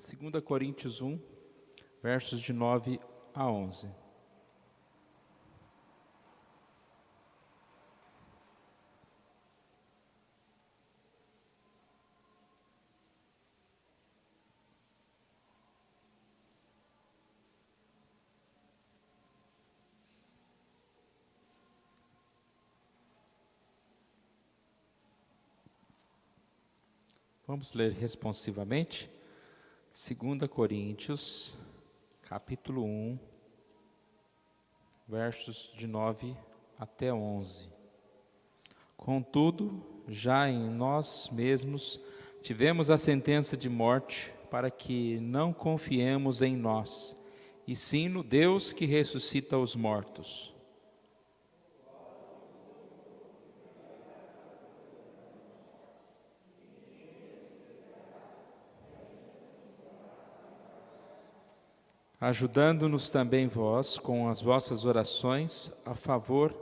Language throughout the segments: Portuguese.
2 Coríntios 1, versos de 9 a 11. Vamos ler responsivamente. 2 Coríntios, capítulo 1, versos de 9 até 11. Contudo, já em nós mesmos tivemos a sentença de morte, para que não confiemos em nós, e sim no Deus que ressuscita os mortos. Ajudando-nos também vós com as vossas orações a favor,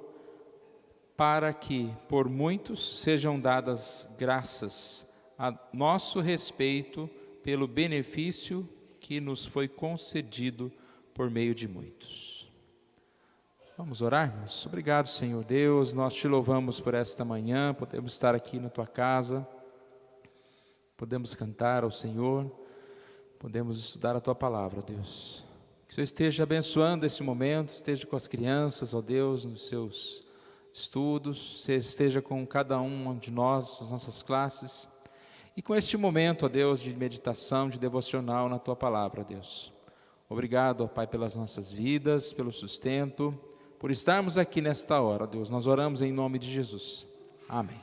para que por muitos sejam dadas graças a nosso respeito pelo benefício que nos foi concedido por meio de muitos. Vamos orar, irmãos? Obrigado, Senhor Deus, nós te louvamos por esta manhã, podemos estar aqui na tua casa, podemos cantar ao Senhor, podemos estudar a tua palavra, Deus. Que o Senhor esteja abençoando esse momento, esteja com as crianças, ó Deus, nos seus estudos, esteja com cada um de nós, nas nossas classes, e com este momento, ó Deus, de meditação, de devocional na Tua Palavra, ó Deus. Obrigado, ó Pai, pelas nossas vidas, pelo sustento, por estarmos aqui nesta hora, ó Deus. Nós oramos em nome de Jesus. Amém.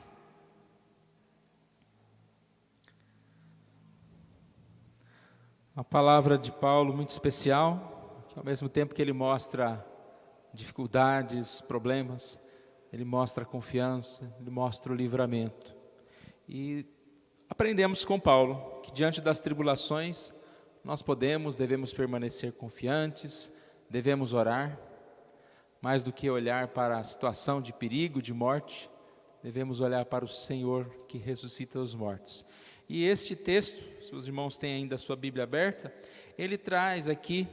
Uma palavra de Paulo muito especial, que ao mesmo tempo que ele mostra dificuldades, problemas, ele mostra a confiança, ele mostra o livramento. E aprendemos com Paulo que diante das tribulações nós devemos permanecer confiantes, devemos orar, mais do que olhar para a situação de perigo, de morte, devemos olhar para o Senhor que ressuscita os mortos. E este texto, se os irmãos têm ainda a sua Bíblia aberta, ele traz aqui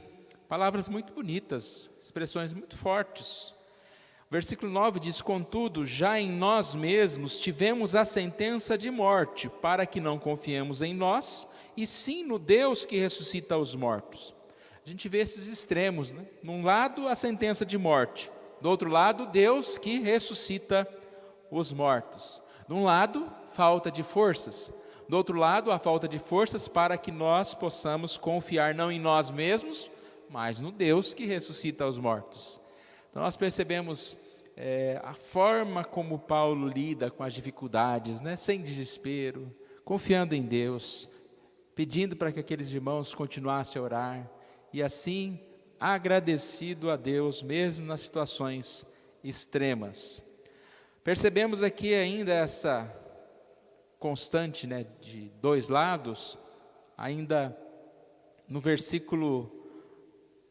palavras muito bonitas, expressões muito fortes. O versículo 9 diz: contudo, já em nós mesmos tivemos a sentença de morte, para que não confiemos em nós, e sim no Deus que ressuscita os mortos. A gente vê esses extremos, né? Num lado, a sentença de morte, do outro lado, Deus que ressuscita os mortos. De um lado, falta de forças, do outro lado, a falta de forças para que nós possamos confiar não em nós mesmos, mas no Deus que ressuscita os mortos. Então nós percebemos a forma como Paulo lida com as dificuldades, né? Sem desespero, confiando em Deus, pedindo para que aqueles irmãos continuassem a orar, e assim agradecido a Deus, mesmo nas situações extremas. Percebemos aqui ainda essa constante, né, de dois lados, ainda no versículo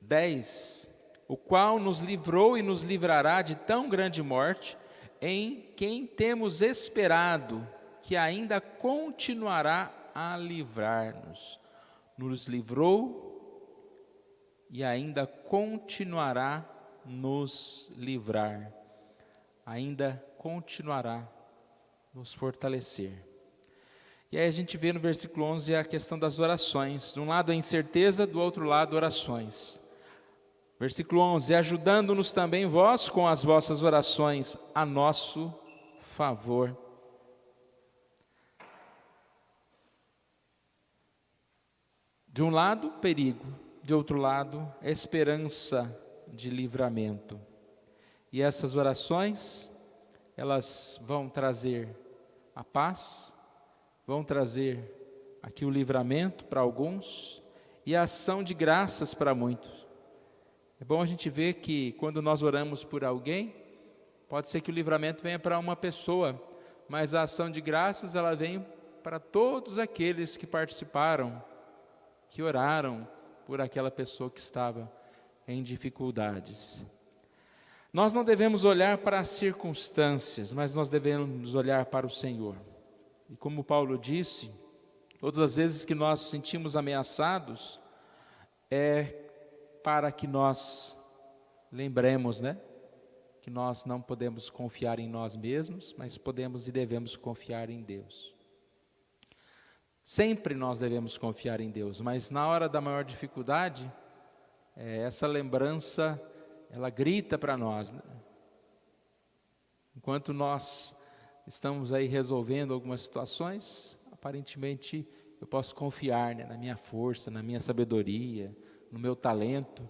10, o qual nos livrou e nos livrará de tão grande morte, em quem temos esperado que ainda continuará a livrar-nos. Nos livrou e ainda continuará a nos livrar, ainda continuará a nos fortalecer. E aí a gente vê no versículo 11 a questão das orações. De um lado a incerteza, do outro lado orações. Versículo 11, ajudando-nos também vós com as vossas orações a nosso favor. De um lado, perigo, de outro lado, esperança de livramento. E essas orações, elas vão trazer a paz, vão trazer aqui o livramento para alguns e a ação de graças para muitos. É bom a gente ver que quando nós oramos por alguém, pode ser que o livramento venha para uma pessoa, mas a ação de graças ela vem para todos aqueles que participaram, que oraram por aquela pessoa que estava em dificuldades. Nós não devemos olhar para as circunstâncias, mas nós devemos olhar para o Senhor. E como Paulo disse, Todas as vezes que nós nos sentimos ameaçados, é para que nós lembremos, né? Que nós não podemos confiar em nós mesmos, mas podemos e devemos confiar em Deus. Sempre nós devemos confiar em Deus, mas na hora da maior dificuldade, essa lembrança, ela grita para nós, né? Enquanto nós estamos aí resolvendo algumas situações, aparentemente eu posso confiar, né, na minha força, na minha sabedoria, no meu talento,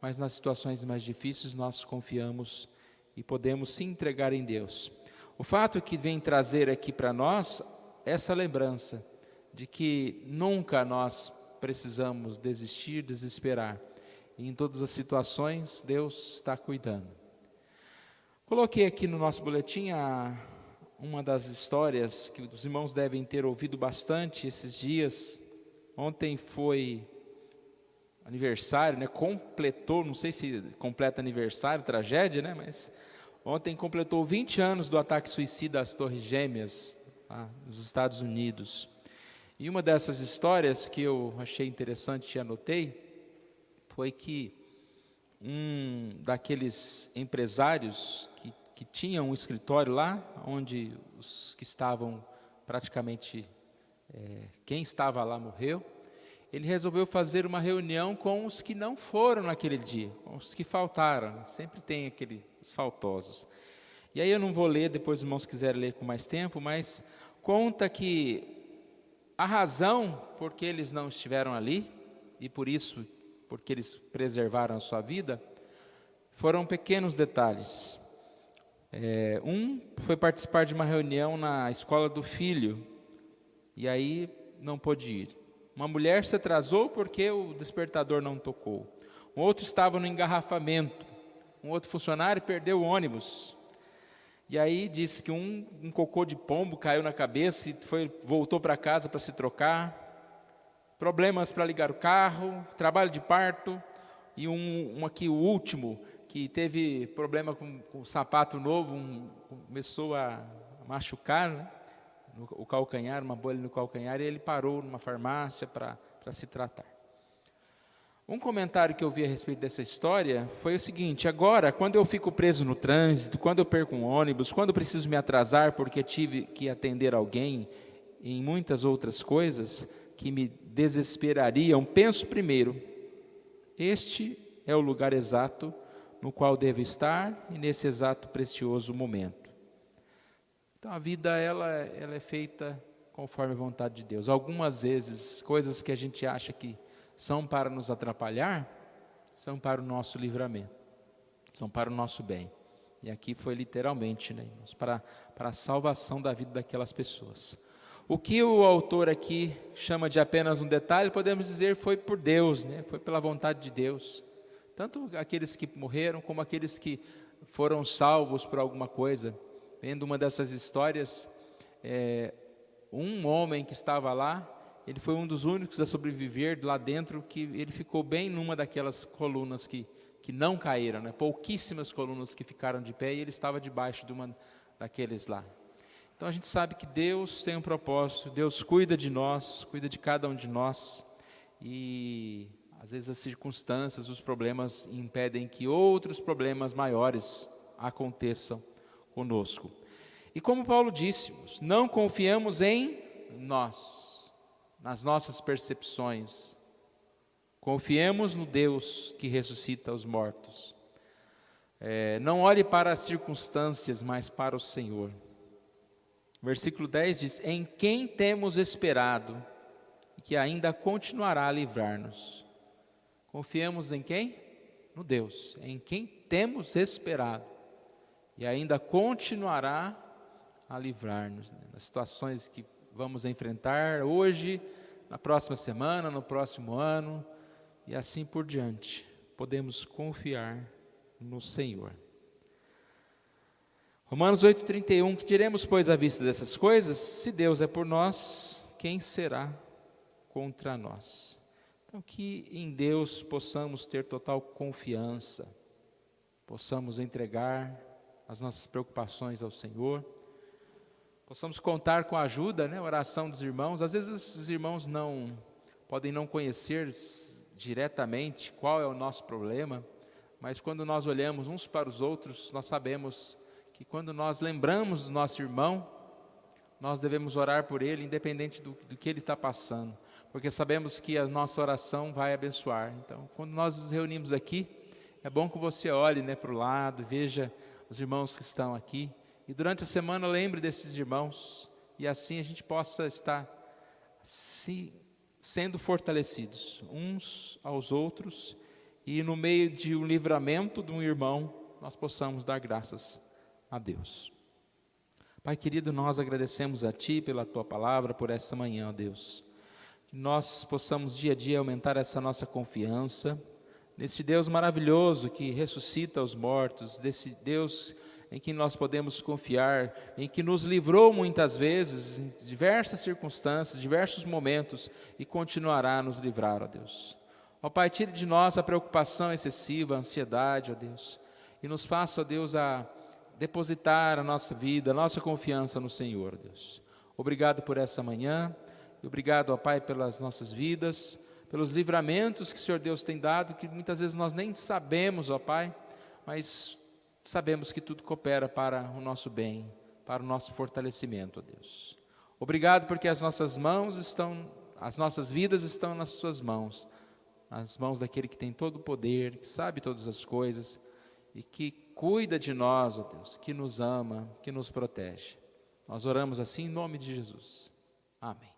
mas nas situações mais difíceis nós confiamos e podemos se entregar em Deus. O fato que vem trazer aqui para nós essa lembrança de que nunca nós precisamos desistir, desesperar. E em todas as situações, Deus está cuidando. Coloquei aqui no nosso boletim uma das histórias que os irmãos devem ter ouvido bastante esses dias. Ontem foi aniversário, né? Completou, não sei se completa aniversário, tragédia, né? Mas ontem completou 20 anos do ataque suicida às Torres Gêmeas, lá nos Estados Unidos. E uma dessas histórias que eu achei interessante e anotei, foi que um daqueles empresários que tinha um escritório lá, onde os que estavam praticamente, quem estava lá morreu, ele resolveu fazer uma reunião com os que não foram naquele dia, com os que faltaram, sempre tem aqueles faltosos. E aí eu não vou ler, depois os irmãos quiserem ler com mais tempo, mas conta que a razão por que eles não estiveram ali, e por isso, porque eles preservaram a sua vida, foram pequenos detalhes. Um foi participar de uma reunião na escola do filho, e aí não pôde ir. Uma mulher se atrasou porque o despertador não tocou. Um outro estava no engarrafamento. Um outro funcionário perdeu o ônibus. E aí disse que um cocô de pombo caiu na cabeça e voltou para casa para se trocar. Problemas para ligar o carro, trabalho de parto. E um aqui, o último, que teve problema com o sapato novo, começou a machucar, né? O calcanhar, uma bolha no calcanhar, e ele parou numa farmácia para se tratar. Um comentário que eu vi a respeito dessa história foi o seguinte: agora, quando eu fico preso no trânsito, quando eu perco um ônibus, quando eu preciso me atrasar porque tive que atender alguém, e em muitas outras coisas que me desesperariam, penso primeiro, este é o lugar exato no qual devo estar e nesse exato precioso momento. Então a vida ela é feita conforme a vontade de Deus. Algumas vezes, coisas que a gente acha que são para nos atrapalhar, são para o nosso livramento, são para o nosso bem. E aqui foi literalmente, né, para a salvação da vida daquelas pessoas. O que o autor aqui chama de apenas um detalhe, podemos dizer foi por Deus, né, foi pela vontade de Deus. Tanto aqueles que morreram, como aqueles que foram salvos por alguma coisa. Vendo uma dessas histórias, um homem que estava lá, ele foi um dos únicos a sobreviver lá dentro, que ele ficou bem numa daquelas colunas que não caíram, né? Pouquíssimas colunas que ficaram de pé, e ele estava debaixo de uma daqueles lá. Então a gente sabe que Deus tem um propósito, Deus cuida de nós, cuida de cada um de nós, e às vezes as circunstâncias, os problemas impedem que outros problemas maiores aconteçam conosco. E como Paulo disse, não confiamos em nós, nas nossas percepções. Confiemos no Deus que ressuscita os mortos. Não olhe para as circunstâncias, mas para o Senhor. Versículo 10 diz: em quem temos esperado, e que ainda continuará a livrar-nos. Confiemos em quem? No Deus, em quem temos esperado, e ainda continuará a livrar-nos, né, nas situações que vamos enfrentar hoje, na próxima semana, no próximo ano, e assim por diante. Podemos confiar no Senhor. Romanos 8,31, que diremos, pois, à vista dessas coisas? Se Deus é por nós, quem será contra nós? Então, que em Deus possamos ter total confiança, possamos entregar as nossas preocupações ao Senhor, possamos contar com a ajuda, a oração dos irmãos. Às vezes os irmãos podem não conhecer diretamente qual é o nosso problema, mas quando nós olhamos uns para os outros, nós sabemos que quando nós lembramos do nosso irmão, nós devemos orar por ele, independente do que ele está passando, porque sabemos que a nossa oração vai abençoar. Então, quando nós nos reunimos aqui, é bom que você olhe para o lado, veja os irmãos que estão aqui, e durante a semana lembre desses irmãos, e assim a gente possa estar sendo fortalecidos uns aos outros, e no meio de um livramento de um irmão, nós possamos dar graças a Deus. Pai querido, nós agradecemos a Ti pela Tua palavra, por esta manhã, ó Deus. Que nós possamos dia a dia aumentar essa nossa confiança nesse Deus maravilhoso que ressuscita os mortos, desse Deus em que nós podemos confiar, em que nos livrou muitas vezes, em diversas circunstâncias, diversos momentos, e continuará a nos livrar, ó Deus. Ó Pai, tire de nós a preocupação excessiva, a ansiedade, ó Deus, e nos faça, ó Deus, a depositar a nossa vida, a nossa confiança no Senhor, Deus. Obrigado por essa manhã, e obrigado, ó Pai, pelas nossas vidas, pelos livramentos que o Senhor Deus tem dado, que muitas vezes nós nem sabemos, ó Pai, mas sabemos que tudo coopera para o nosso bem, para o nosso fortalecimento, ó Deus. Obrigado porque as nossas vidas estão nas Suas mãos, nas mãos daquele que tem todo o poder, que sabe todas as coisas, e que cuida de nós, ó Deus, que nos ama, que nos protege. Nós oramos assim em nome de Jesus. Amém.